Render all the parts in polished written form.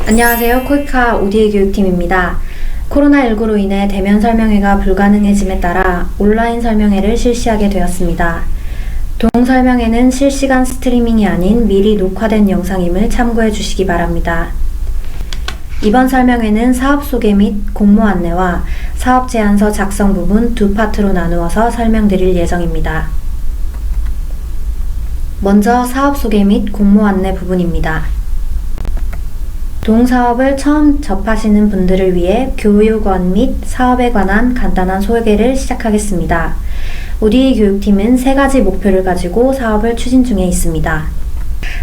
안녕하세요. 코이카 ODA 교육팀입니다. 코로나19로 인해 대면 설명회가 불가능해짐에 따라 온라인 설명회를 실시하게 되었습니다. 동설명회는 실시간 스트리밍이 아닌 미리 녹화된 영상임을 참고해 주시기 바랍니다. 이번 설명회는 사업 소개 및 공모 안내와 사업 제안서 작성 부분 두 파트로 나누어서 설명드릴 예정입니다. 먼저 사업 소개 및 공모 안내 부분입니다. 동사업을 처음 접하시는 분들을 위해 교육원 및 사업에 관한 간단한 소개를 시작하겠습니다. ODA 교육팀은 세 가지 목표를 가지고 사업을 추진 중에 있습니다.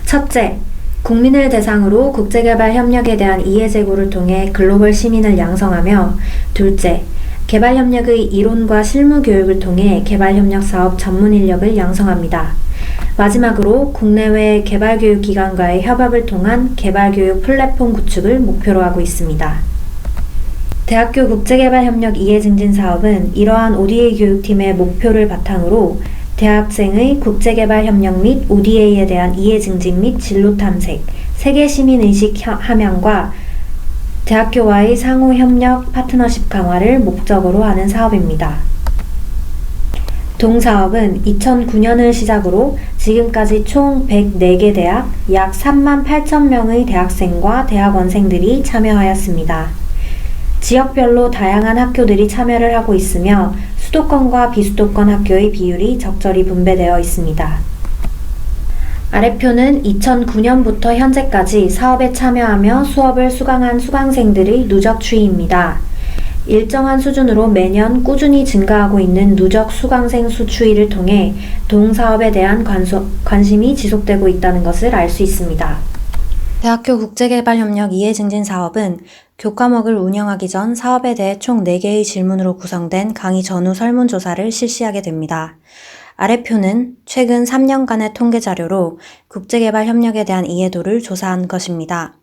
첫째, 국민을 대상으로 국제개발 협력에 대한 이해 제고를 통해 글로벌 시민을 양성하며, 둘째, 개발 협력의 이론과 실무 교육을 통해 개발 협력 사업 전문 인력을 양성합니다. 마지막으로 국내외 개발교육기관과의 협업을 통한 개발교육 플랫폼 구축을 목표로 하고 있습니다. 대학교 국제개발협력 이해증진 사업은 이러한 ODA 교육팀의 목표를 바탕으로 대학생의 국제개발협력 및 ODA에 대한 이해증진 및 진로 탐색, 세계 시민의식 함양과 대학교와의 상호협력 파트너십 강화를 목적으로 하는 사업입니다. 동사업은 2009년을 시작으로 지금까지 총 104개 대학, 약 38,000명의 대학생과 대학원생들이 참여하였습니다. 지역별로 다양한 학교들이 참여를 하고 있으며 수도권과 비수도권 학교의 비율이 적절히 분배되어 있습니다. 아래표는 2009년부터 현재까지 사업에 참여하며 수업을 수강한 수강생들의 누적 추이입니다. 일정한 수준으로 매년 꾸준히 증가하고 있는 누적 수강생 수 추이를 통해 동사업에 대한 관심이 지속되고 있다는 것을 알 수 있습니다. 대학교 국제개발협력 이해증진 사업은 교과목을 운영하기 전 사업에 대해 총 4개의 질문으로 구성된 강의 전후 설문조사를 실시하게 됩니다. 아래표는 최근 3년간의 통계 자료로 국제개발협력에 대한 이해도를 조사한 것입니다.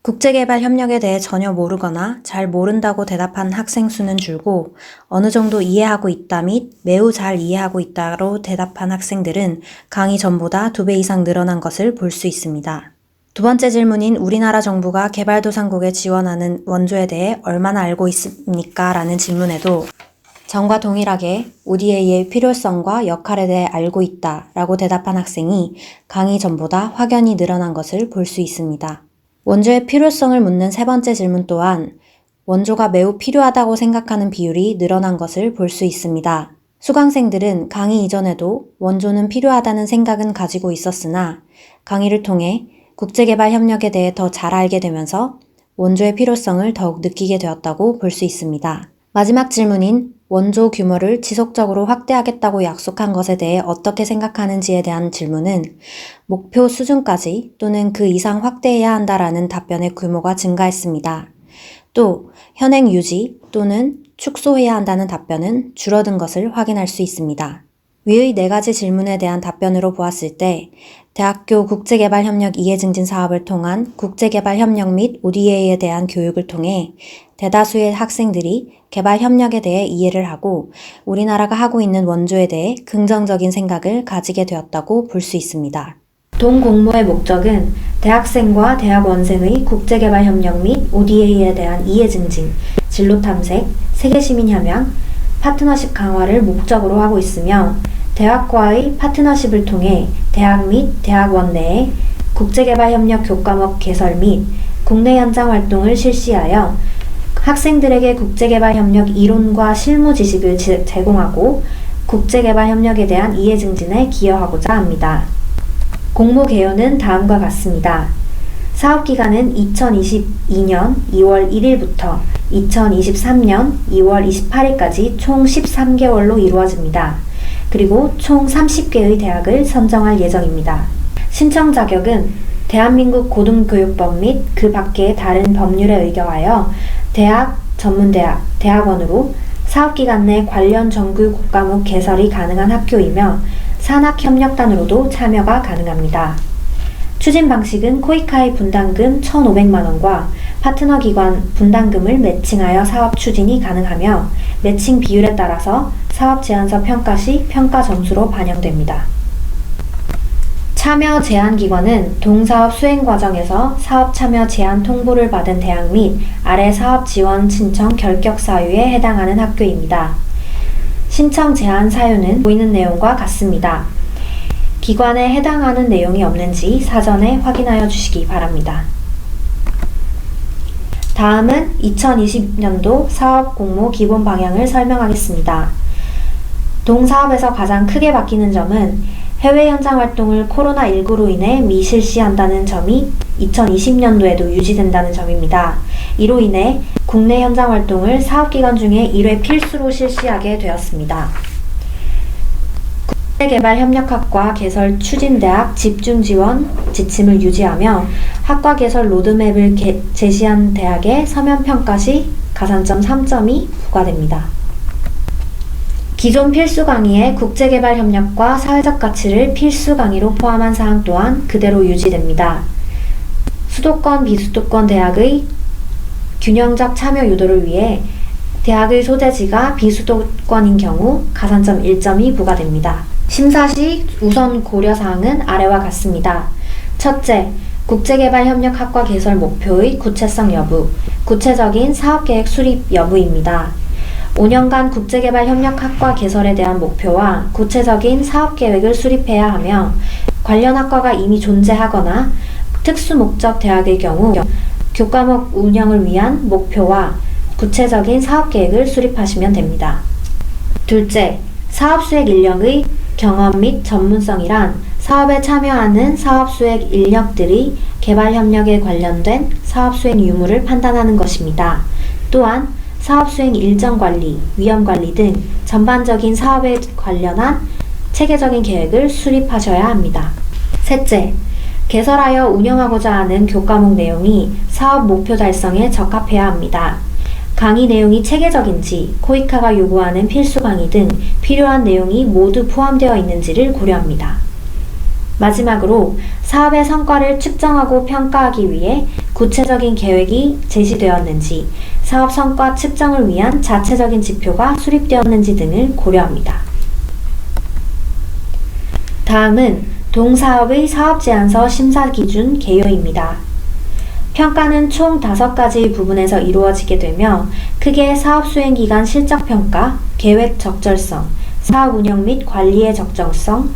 국제개발 협력에 대해 전혀 모르거나 잘 모른다고 대답한 학생 수는 줄고 어느 정도 이해하고 있다 및 매우 잘 이해하고 있다로 대답한 학생들은 강의 전보다 2배 이상 늘어난 것을 볼 수 있습니다. 두 번째 질문인 우리나라 정부가 개발도상국에 지원하는 원조에 대해 얼마나 알고 있습니까? 라는 질문에도 전과 동일하게 ODA의 필요성과 역할에 대해 알고 있다 라고 대답한 학생이 강의 전보다 확연히 늘어난 것을 볼 수 있습니다. 원조의 필요성을 묻는 세 번째 질문 또한 원조가 매우 필요하다고 생각하는 비율이 늘어난 것을 볼 수 있습니다. 수강생들은 강의 이전에도 원조는 필요하다는 생각은 가지고 있었으나 강의를 통해 국제개발 협력에 대해 더 잘 알게 되면서 원조의 필요성을 더욱 느끼게 되었다고 볼 수 있습니다. 마지막 질문인 원조 규모를 지속적으로 확대하겠다고 약속한 것에 대해 어떻게 생각하는지에 대한 질문은 목표 수준까지 또는 그 이상 확대해야 한다라는 답변의 규모가 증가했습니다. 또 현행 유지 또는 축소해야 한다는 답변은 줄어든 것을 확인할 수 있습니다. 위의 4가지 질문에 대한 답변으로 보았을 때 대학교 국제개발협력 이해증진 사업을 통한 국제개발협력 및 ODA에 대한 교육을 통해 대다수의 학생들이 개발협력에 대해 이해를 하고 우리나라가 하고 있는 원조에 대해 긍정적인 생각을 가지게 되었다고 볼 수 있습니다. 동공모의 목적은 대학생과 대학원생의 국제개발협력 및 ODA에 대한 이해증진, 진로탐색, 세계시민 협약, 파트너십 강화를 목적으로 하고 있으며 대학과의 파트너십을 통해 대학 및 대학원 내에 국제개발협력 교과목 개설 및 국내 현장 활동을 실시하여 학생들에게 국제개발협력 이론과 실무 지식을 제공하고 국제개발협력에 대한 이해 증진에 기여하고자 합니다. 공모 개요는 다음과 같습니다. 사업기간은 2022년 2월 1일부터 2023년 2월 28일까지 총 13개월로 이루어집니다. 그리고 총 30개의 대학을 선정할 예정입니다. 신청 자격은 대한민국 고등교육법 및 그 밖의 다른 법률에 의거하여 대학, 전문대학, 대학원으로 사업기간 내 관련 정규 과목 개설이 가능한 학교이며 산학협력단으로도 참여가 가능합니다. 추진 방식은 코이카의 분담금 1,500만원과 파트너 기관 분담금을 매칭하여 사업 추진이 가능하며 매칭 비율에 따라서 사업 제안서 평가 시 평가 점수로 반영됩니다. 참여 제안기관은 동사업 수행 과정에서 사업 참여 제안 통보를 받은 대학 및 아래 사업 지원 신청 결격 사유에 해당하는 학교입니다. 신청 제안 사유는 보이는 내용과 같습니다. 기관에 해당하는 내용이 없는지 사전에 확인하여 주시기 바랍니다. 다음은 2020년도 사업 공모 기본 방향을 설명하겠습니다. 동사업에서 가장 크게 바뀌는 점은 해외 현장 활동을 코로나19로 인해 미실시한다는 점이 2020년도에도 유지된다는 점입니다. 이로 인해 국내 현장 활동을 사업기간 중에 1회 필수로 실시하게 되었습니다. 국제개발협력학과 개설 추진대학 집중지원 지침을 유지하며 학과 개설 로드맵을 제시한 대학의 서면평가 시 가산점 3점이 부과됩니다. 기존 필수 강의에 국제개발협력과 사회적 가치를 필수 강의로 포함한 사항 또한 그대로 유지됩니다. 수도권, 비수도권 대학의 균형적 참여 유도를 위해 대학의 소재지가 비수도권인 경우 가산점 1점이 부과됩니다. 심사 시 우선 고려사항은 아래와 같습니다. 첫째, 국제개발협력학과 개설 목표의 구체성 여부, 구체적인 사업계획 수립 여부입니다. 5년간 국제개발협력학과 개설에 대한 목표와 구체적인 사업계획을 수립해야 하며 관련 학과가 이미 존재하거나 특수목적 대학의 경우 교과목 운영을 위한 목표와 구체적인 사업계획을 수립하시면 됩니다. 둘째, 사업수행 인력의 경험 및 전문성이란 사업에 참여하는 사업수행 인력들이 개발협력에 관련된 사업수행 유무를 판단하는 것입니다. 또한 사업수행 일정관리, 위험관리 등 전반적인 사업에 관련한 체계적인 계획을 수립하셔야 합니다. 셋째, 개설하여 운영하고자 하는 교과목 내용이 사업 목표 달성에 적합해야 합니다. 강의 내용이 체계적인지, 코이카가 요구하는 필수 강의 등 필요한 내용이 모두 포함되어 있는지를 고려합니다. 마지막으로 사업의 성과를 측정하고 평가하기 위해 구체적인 계획이 제시되었는지, 사업 성과 측정을 위한 자체적인 지표가 수립되었는지 등을 고려합니다. 다음은 동사업의 사업제안서 심사기준 개요입니다. 평가는 총 5가지 부분에서 이루어지게 되며 크게 사업수행기간 실적평가, 계획 적절성, 사업 운영 및 관리의 적정성,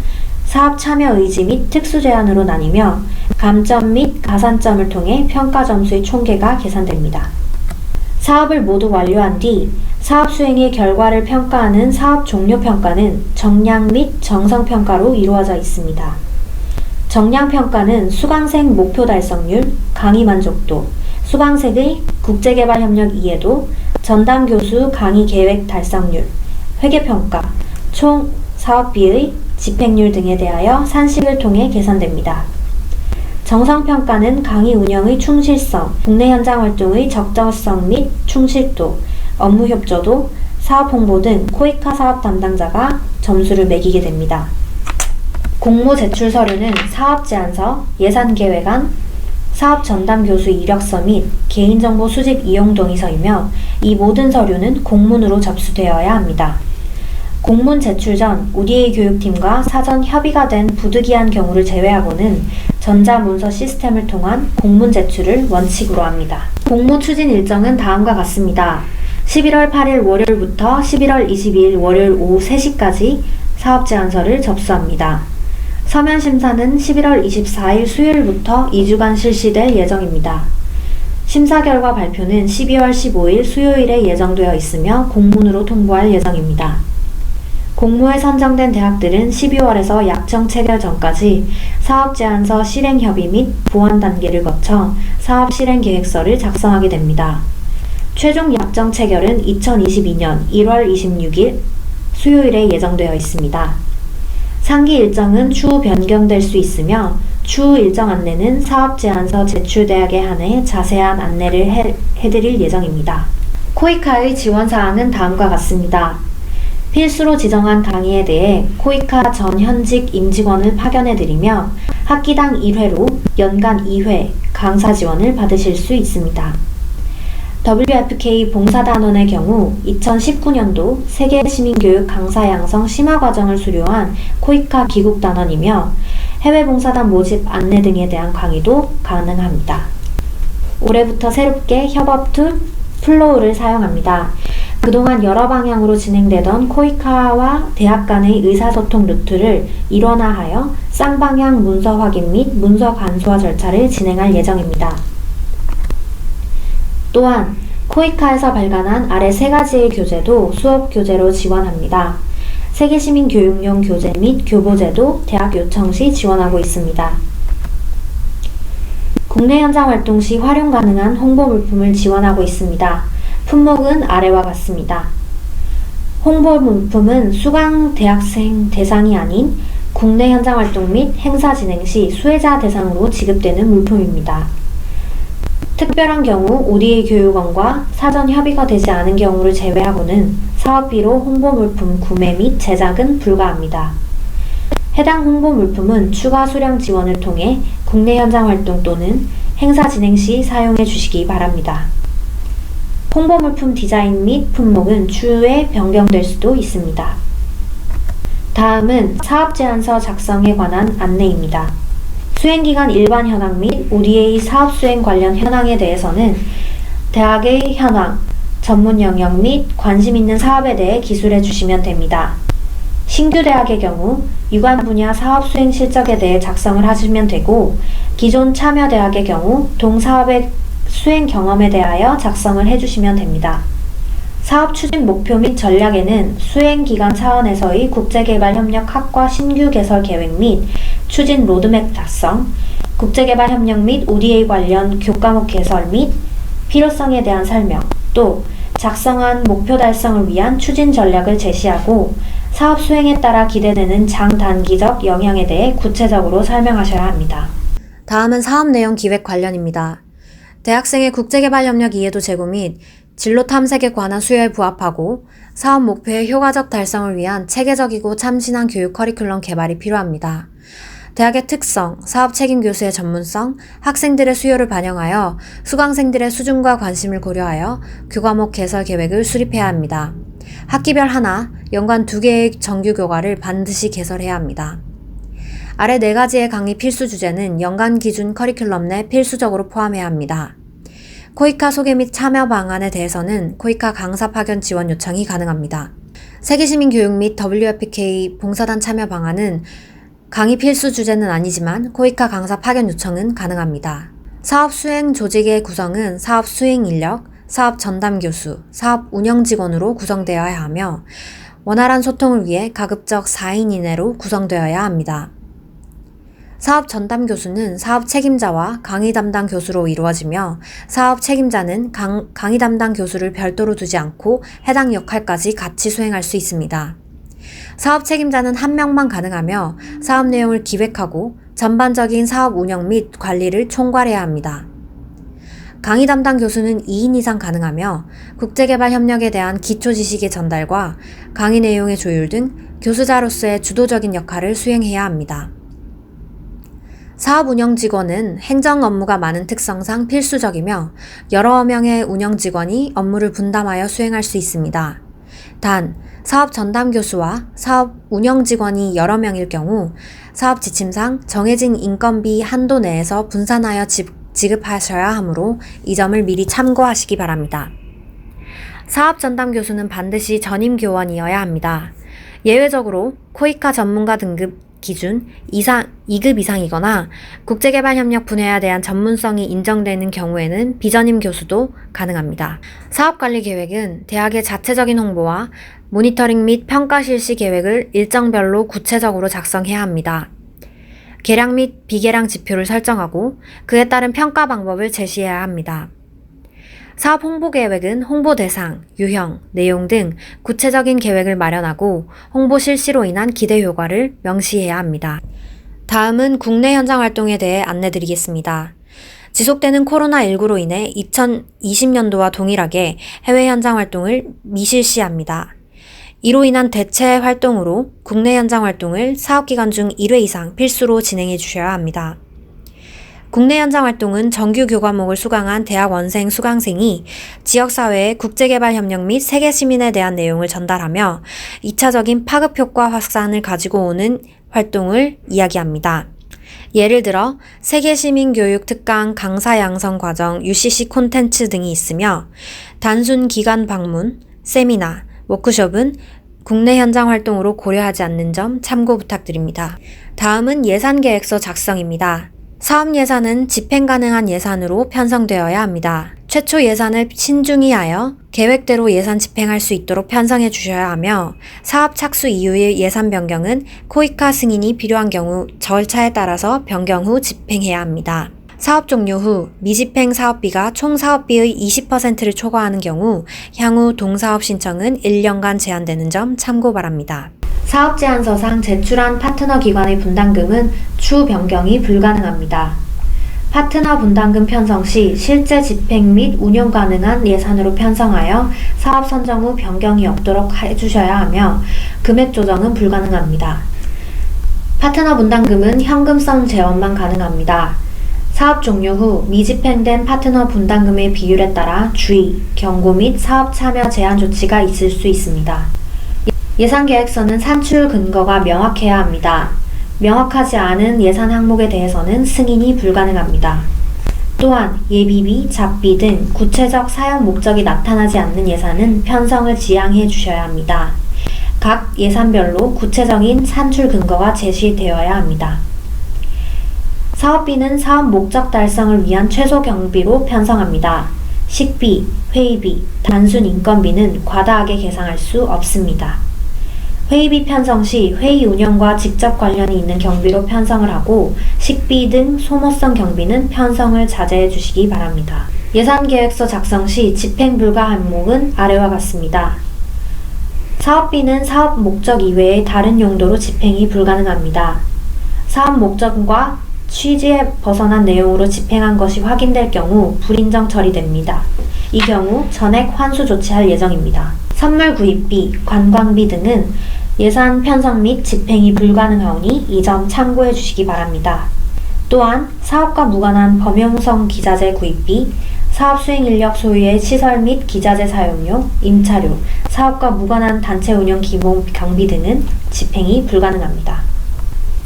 사업 참여 의지 및 특수제안으로 나뉘며 감점 및 가산점을 통해 평가 점수의 총계가 계산됩니다. 사업을 모두 완료한 뒤 사업 수행의 결과를 평가하는 사업 종료 평가는 정량 및 정성 평가로 이루어져 있습니다. 정량 평가는 수강생 목표 달성률, 강의 만족도, 수강생의 국제개발협력 이해도, 전담 교수 강의 계획 달성률, 회계평가, 총 사업비의 집행률 등에 대하여 산식을 통해 계산됩니다. 정성평가는 강의 운영의 충실성, 국내 현장 활동의 적절성 및 충실도, 업무 협조도, 사업 홍보 등 코이카 사업 담당자가 점수를 매기게 됩니다. 공모 제출 서류는 사업 제안서, 예산 계획안, 사업 전담 교수 이력서 및 개인정보 수집 이용 동의서이며 이 모든 서류는 공문으로 접수되어야 합니다. 공문 제출 전 ODA 교육팀과 사전 협의가 된 부득이한 경우를 제외하고는 전자문서 시스템을 통한 공문 제출을 원칙으로 합니다. 공모 추진 일정은 다음과 같습니다. 11월 8일 월요일부터 11월 22일 월요일 오후 3시까지 사업제안서를 접수합니다. 서면 심사는 11월 24일 수요일부터 2주간 실시될 예정입니다. 심사 결과 발표는 12월 15일 수요일에 예정되어 있으며 공문으로 통보할 예정입니다. 공모에 선정된 대학들은 12월에서 약정 체결 전까지 사업제안서 실행협의 및 보완 단계를 거쳐 사업 실행계획서를 작성하게 됩니다. 최종 약정 체결은 2022년 1월 26일 수요일에 예정되어 있습니다. 상기 일정은 추후 변경될 수 있으며 추후 일정 안내는 사업제안서 제출 대학에 한해 자세한 안내를 해드릴 예정입니다. 코이카의 지원사항은 다음과 같습니다. 필수로 지정한 강의에 대해 코이카 전 현직 임직원을 파견해드리며 학기당 1회로 연간 2회 강사 지원을 받으실 수 있습니다. WFK 봉사단원의 경우 2019년도 세계시민교육 강사 양성 심화과정을 수료한 코이카 기국단원이며 해외 봉사단 모집 안내 등에 대한 강의도 가능합니다. 올해부터 새롭게 협업 툴 플로우를 사용합니다. 그동안 여러 방향으로 진행되던 코이카와 대학 간의 의사소통 루트를 일원화하여 쌍방향 문서 확인 및 문서 간소화 절차를 진행할 예정입니다. 또한 코이카에서 발간한 아래 3가지의 교재도 수업 교재로 지원합니다. 세계시민 교육용 교재 및 교보제도 대학 요청 시 지원하고 있습니다. 국내 현장 활동 시 활용 가능한 홍보 물품을 지원하고 있습니다. 품목은 아래와 같습니다. 홍보 물품은 수강 대학생 대상이 아닌 국내 현장 활동 및 행사 진행 시 수혜자 대상으로 지급되는 물품입니다. 특별한 경우 ODA 교육원과 사전 협의가 되지 않은 경우를 제외하고는 사업비로 홍보 물품 구매 및 제작은 불가합니다. 해당 홍보 물품은 추가 수량 지원을 통해 국내 현장 활동 또는 행사 진행 시 사용해 주시기 바랍니다. 홍보 물품 디자인 및 품목은 추후에 변경될 수도 있습니다. 다음은 사업 제안서 작성에 관한 안내입니다. 수행기간 일반 현황 및 ODA 사업 수행 관련 현황에 대해서는 대학의 현황, 전문 영역 및 관심 있는 사업에 대해 기술해 주시면 됩니다. 신규 대학의 경우 유관 분야 사업 수행 실적에 대해 작성을 하시면 되고, 기존 참여 대학의 경우 동사업의 수행 경험에 대하여 작성을 해주시면 됩니다. 사업 추진 목표 및 전략에는 수행기관 차원에서의 국제개발협력학과 신규 개설 계획 및 추진 로드맵 작성, 국제개발협력 및 ODA 관련 교과목 개설 및 필요성에 대한 설명, 또 작성한 목표 달성을 위한 추진 전략을 제시하고 사업 수행에 따라 기대되는 장단기적 영향에 대해 구체적으로 설명하셔야 합니다. 다음은 사업 내용 기획 관련입니다. 대학생의 국제개발협력 이해도 제고 및 진로 탐색에 관한 수요에 부합하고 사업 목표의 효과적 달성을 위한 체계적이고 참신한 교육 커리큘럼 개발이 필요합니다. 대학의 특성, 사업 책임 교수의 전문성, 학생들의 수요를 반영하여 수강생들의 수준과 관심을 고려하여 교과목 개설 계획을 수립해야 합니다. 학기별 하나, 연간 2개의 정규 교과를 반드시 개설해야 합니다. 아래 4가지의 강의 필수 주제는 연간 기준 커리큘럼 내 필수적으로 포함해야 합니다. 코이카 소개 및 참여 방안에 대해서는 코이카 강사 파견 지원 요청이 가능합니다. 세계시민 교육 및 WFK 봉사단 참여 방안은 강의 필수 주제는 아니지만 코이카 강사 파견 요청은 가능합니다. 사업 수행 조직의 구성은 사업 수행 인력, 사업 전담 교수, 사업 운영 직원으로 구성되어야 하며 원활한 소통을 위해 가급적 4인 이내로 구성되어야 합니다. 사업 전담 교수는 사업 책임자와 강의 담당 교수로 이루어지며 사업 책임자는 강의 담당 교수를 별도로 두지 않고 해당 역할까지 같이 수행할 수 있습니다. 사업 책임자는 1명만 가능하며 사업 내용을 기획하고 전반적인 사업 운영 및 관리를 총괄해야 합니다. 강의 담당 교수는 2인 이상 가능하며 국제개발 협력에 대한 기초 지식의 전달과 강의 내용의 조율 등 교수자로서의 주도적인 역할을 수행해야 합니다. 사업 운영 직원은 행정 업무가 많은 특성상 필수적이며 여러 명의 운영 직원이 업무를 분담하여 수행할 수 있습니다. 단, 사업 전담 교수와 사업 운영 직원이 여러 명일 경우 사업 지침상 정해진 인건비 한도 내에서 분산하여 지급하셔야 하므로 이 점을 미리 참고하시기 바랍니다. 사업 전담 교수는 반드시 전임 교원이어야 합니다. 예외적으로 코이카 전문가 등급 기준 2급 이상이거나 국제개발협력 분야에 대한 전문성이 인정되는 경우에는 비전임 교수도 가능합니다. 사업관리 계획은 대학의 자체적인 홍보와 모니터링 및 평가 실시 계획을 일정별로 구체적으로 작성해야 합니다. 계량 및 비계량 지표를 설정하고 그에 따른 평가 방법을 제시해야 합니다. 사업 홍보 계획은 홍보 대상, 유형, 내용 등 구체적인 계획을 마련하고 홍보 실시로 인한 기대 효과를 명시해야 합니다. 다음은 국내 현장 활동에 대해 안내드리겠습니다. 지속되는 코로나19로 인해 2020년도와 동일하게 해외 현장 활동을 미실시합니다. 이로 인한 대체 활동으로 국내 현장 활동을 사업기간 중 1회 이상 필수로 진행해 주셔야 합니다. 국내 현장 활동은 정규 교과목을 수강한 대학원생 수강생이 지역사회의 국제개발협력 및 세계시민에 대한 내용을 전달하며 2차적인 파급효과 확산을 가지고 오는 활동을 이야기합니다. 예를 들어 세계시민교육 특강 강사 양성 과정 UCC 콘텐츠 등이 있으며 단순 기관 방문, 세미나, 워크숍은 국내 현장 활동으로 고려하지 않는 점 참고 부탁드립니다. 다음은 예산계획서 작성입니다. 사업 예산은 집행 가능한 예산으로 편성되어야 합니다. 최초 예산을 신중히 하여 계획대로 예산 집행할 수 있도록 편성해 주셔야 하며 사업 착수 이후의 예산 변경은 코이카 승인이 필요한 경우 절차에 따라서 변경 후 집행해야 합니다. 사업 종료 후 미집행 사업비가 총 사업비의 20%를 초과하는 경우 향후 동사업 신청은 1년간 제한되는 점 참고 바랍니다. 사업 제안서상 제출한 파트너 기관의 분담금은 추 변경이 불가능합니다. 파트너 분담금 편성 시 실제 집행 및 운용 가능한 예산으로 편성하여 사업 선정 후 변경이 없도록 해주셔야 하며 금액 조정은 불가능합니다. 파트너 분담금은 현금성 재원만 가능합니다. 사업 종료 후 미집행된 파트너 분담금의 비율에 따라 주의, 경고 및 사업 참여 제한 조치가 있을 수 있습니다. 예산계획서는 산출 근거가 명확해야 합니다. 명확하지 않은 예산 항목에 대해서는 승인이 불가능합니다. 또한 예비비, 잡비 등 구체적 사용 목적이 나타나지 않는 예산은 편성을 지양해 주셔야 합니다. 각 예산별로 구체적인 산출 근거가 제시되어야 합니다. 사업비는 사업 목적 달성을 위한 최소 경비로 편성합니다. 식비, 회의비, 단순 인건비는 과다하게 계상할 수 없습니다. 회의비 편성 시 회의 운영과 직접 관련이 있는 경비로 편성을 하고 식비 등 소모성 경비는 편성을 자제해 주시기 바랍니다. 예산계획서 작성 시 집행 불가 항목은 아래와 같습니다. 사업비는 사업 목적 이외의 다른 용도로 집행이 불가능합니다. 사업 목적과 취지에 벗어난 내용으로 집행한 것이 확인될 경우 불인정 처리됩니다. 이 경우 전액 환수 조치할 예정입니다. 선물 구입비, 관광비 등은 예산 편성 및 집행이 불가능하오니 이 점 참고해 주시기 바랍니다. 또한 사업과 무관한 범용성 기자재 구입비, 사업 수행 인력 소유의 시설 및 기자재 사용료, 임차료, 사업과 무관한 단체 운영 기본 경비 등은 집행이 불가능합니다.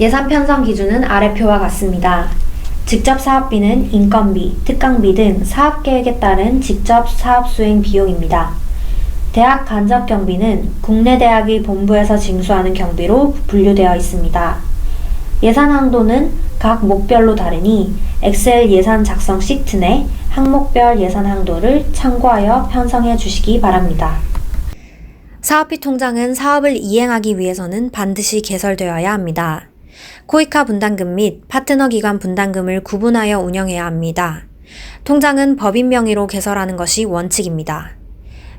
예산 편성 기준은 아래 표와 같습니다. 직접 사업비는 인건비, 특강비 등 사업계획에 따른 직접 사업 수행 비용입니다. 대학 간접 경비는 국내 대학의 본부에서 징수하는 경비로 분류되어 있습니다. 예산 항도는 각 목별로 다르니 엑셀 예산 작성 시트 내 항목별 예산 항도를 참고하여 편성해 주시기 바랍니다. 사업비 통장은 사업을 이행하기 위해서는 반드시 개설되어야 합니다. 코이카 분담금 및 파트너 기관 분담금을 구분하여 운영해야 합니다. 통장은 법인 명의로 개설하는 것이 원칙입니다.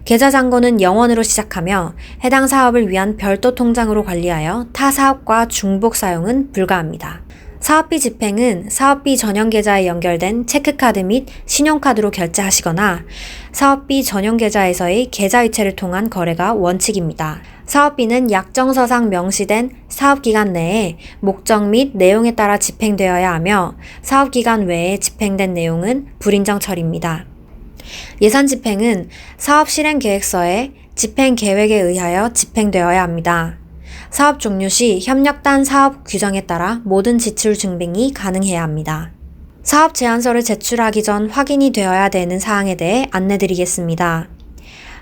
계좌 잔고는 0원으로 시작하며 해당 사업을 위한 별도 통장으로 관리하여 타 사업과 중복 사용은 불가합니다. 사업비 집행은 사업비 전용 계좌에 연결된 체크카드 및 신용카드로 결제하시거나 사업비 전용 계좌에서의 계좌 이체를 통한 거래가 원칙입니다. 사업비는 약정서상 명시된 사업기간 내에 목적 및 내용에 따라 집행되어야 하며 사업기간 외에 집행된 내용은 불인정 처리입니다. 예산 집행은 사업 실행 계획서의 집행 계획에 의하여 집행되어야 합니다. 사업 종료 시 협력단 사업 규정에 따라 모든 지출 증빙이 가능해야 합니다. 사업 제안서를 제출하기 전 확인이 되어야 되는 사항에 대해 안내드리겠습니다.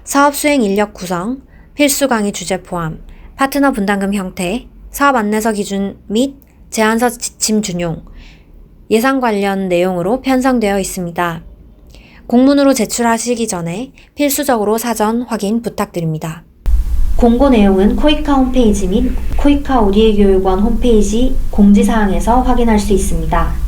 사업 수행 인력 구성, 필수 강의 주제 포함, 파트너 분담금 형태, 사업 안내서 기준 및 제안서 지침 준용, 예산 관련 내용으로 편성되어 있습니다. 공문으로 제출하시기 전에 필수적으로 사전 확인 부탁드립니다. 공고 내용은 코이카 홈페이지 및 코이카 오디에교육원 홈페이지 공지사항에서 확인할 수 있습니다.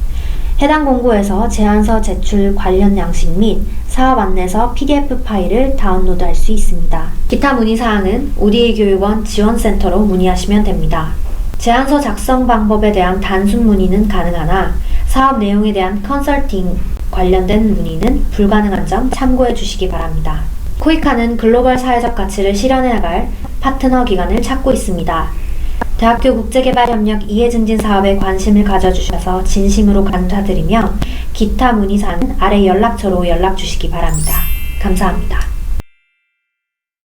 해당 공고에서 제안서 제출 관련 양식 및 사업 안내서 PDF 파일을 다운로드할 수 있습니다. 기타 문의사항은 오디에교육원 지원센터로 문의하시면 됩니다. 제안서 작성 방법에 대한 단순 문의는 가능하나 사업 내용에 대한 컨설팅 관련된 문의는 불가능한 점 참고해 주시기 바랍니다. 코이카는 글로벌 사회적 가치를 실현해 나갈 파트너 기관을 찾고 있습니다. 대학교 국제개발협력 이해증진 사업에 관심을 가져주셔서 진심으로 감사드리며 기타 문의사항은 아래 연락처로 연락 주시기 바랍니다. 감사합니다.